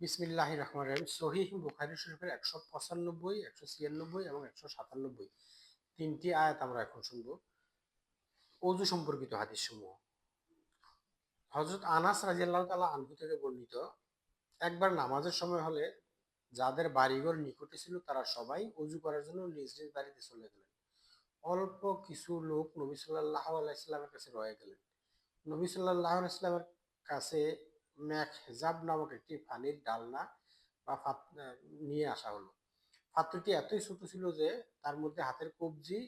বিসমিল্লাহির রহমানির রহিম। সহিহ বুখারী শরীফের 195, 196 এবং 197 তিনটি আয়াত আমরা এখন শুনবো। ওযু সম্পর্কিত হাদিস সমূহ। হযরত আনাস রাদিয়াল্লাহু তাআলা আনহু থেকে বর্ণিত, একবার নামাজের সময় হলে যাদের বাড়িঘর নিকটে ছিল তারা সবাই ওযু করার জন্য নিজ নিজ বাড়িতে চলে গেলেন। অল্প কিছু লোক নবী সাল্লাল্লাহু আলাইহি সাল্লামের কাছে রয়ে গেলেন। নবী সাল্লাল্লাহু আলাইহি সাল্লামের কাছে মেখজাব নামক একটি পানির ডালনা বা নিয়ে আসা হলো। পাত্রটি এতই ছোট ছিল যে তার মধ্যে হাতের কবজি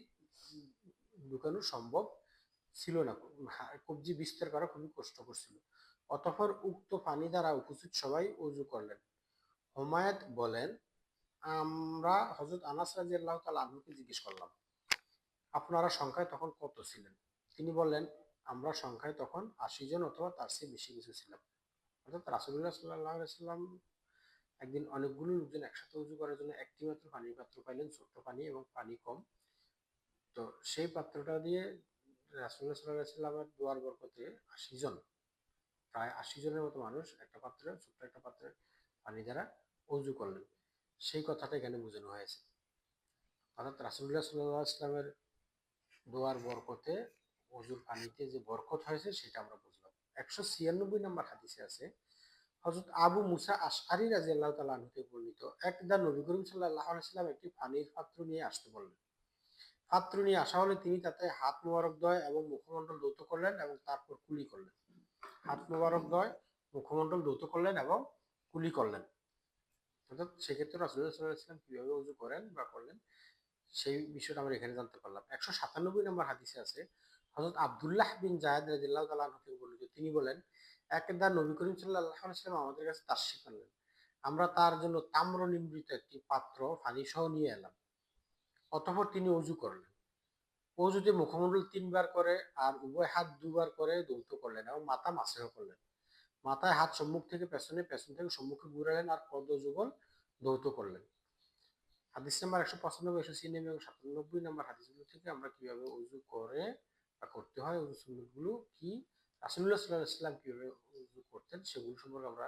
ঢুকানো সম্ভব ছিল না। কবজি বিস্তার করা খুবই কষ্টকর ছিল। অতঃপর উক্ত পানি দ্বারা উপস্থিত সবাই ওযু করলেন। হুমায়ত বলেন, আমরা হযরত আনাস রাদিয়াল্লাহু তাআলা আনহুকে জিজ্ঞেস করলাম, আপনারা সংখ্যায় তখন কত ছিলেন? তিনি বললেন, আমরা সংখ্যায় তখন ৮০ জন অথবা তার চেয়ে বেশি কিছু ছিলাম। অর্থাৎ রাসূলুল্লাহ সাল্লাল্লাহু আলাইহি ওয়াসাল্লাম একদিন অনেকগুলো লোকজন একসাথে উজু করার জন্য একটি মাত্র পানির পাত্র পাইলেন, ছোট্ট পানি এবং পানি কম। তো সেই পাত্রটা দিয়ে রাসূলুল্লাহ সাল্লাল্লাহু আলাইহি ওয়াসাল্লামের দোয়ার বরকতে ৮০ জন, প্রায় ৮০ জনের মতো মানুষ একটা পাত্রে, ছোট্ট একটা পাত্রে পানি দ্বারা অজু করলেন। সেই কথাটা এখানে বোঝানো হয়েছে। অর্থাৎ রাসূলুল্লাহ সাল্লাল্লাহু আলাইহি ওয়াসাল্লামের দোয়ার বরকতে অজুর পানিতে যে বরকত হয়েছে সেটা আমরা বুঝলাম। ১৯৬ নম্বর হাদিসে আছে, হযরত আবু মুসা আশআরী রাদিয়াল্লাহু তাআলা আনহু থেকে বর্ণিত, একদা নবী করিম সাল্লাল্লাহু আলাইহি ওয়াসাল্লাম একটি পানির পাত্র নিয়ে আসতে বললেন। পাত্র নিয়ে আসা হলে তিনি তাতে হাত মোবারকদ্বয় এবং মুখমণ্ডল ধৌত করলেন এবং তারপর কুলি করলেন। হাত মোবারকদ্বয়, মুখমণ্ডল ধৌত করলেন এবং কুলি করলেন। অর্থাৎ সেক্ষেত্রে রাসূলুল্লাহ সাল্লাল্লাহু আলাইহি ওয়াসাল্লাম কিভাবে ওযু করেন বা করলেন সেই বিষয়টা আমরা এখানে জানতে পারলাম। ১৯৭ নম্বর হাদিসে আছে, হযরত আব্দুল্লাহ বিন যায়েদ রাদিয়াল্লাহু তাআলা আনহু থেকে বর্ণিত, তিনি বলেন, একদা নবী করিম সাল্লাল্লাহু আলাইহি ওয়াসাল্লাম আমাদের কাছে তাশরিফ আনলেন। আমরা তার জন্য তাম্র নিমৃত একটি পাত্র পানি সহ নিয়ে এলাম। অতঃপর তিনি ওযু করলেন। অজুতে মুখমণ্ডল ৩ বার করে আর উভয় হাত ২ বার করে ধৌত করলেন এবং মাথা মাসহ করলেন। মাথায় হাত সম্মুখ থেকে পেছনে, পেছন থেকে সম্মুখে ঘুরালেন আর পদযুগল ধৌত করলেন। হাদিস নাম্বার ১৯৫, ১৯৯ এবং ৯৭ নম্বর হাদিসগুলো থেকে আমরা কিভাবে ওযু করে বা করতে হয়, ওযু সুন্নতগুলো কি, রাসূলুল্লাহ সাল্লাল্লাহু আলাইহি ওয়াসাল্লাম কিভাবে ওযু করতেন সেগুলো সম্পর্কে আমরা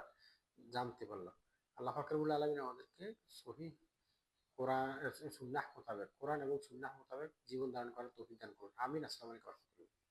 জানতে পারলাম। আল্লাহ পাক রব্বুল আলামিন আমাদেরকে সহিহ কোরআন সুন্নাহ মোতাবেক, কোরআন এবং সুন্নাহ মোতাবেক জীবন ধারণ করার তৌফিক দান করুন। আমিন। আসসালামু আলাইকুম ওয়া রাহমাতুল্লাহ।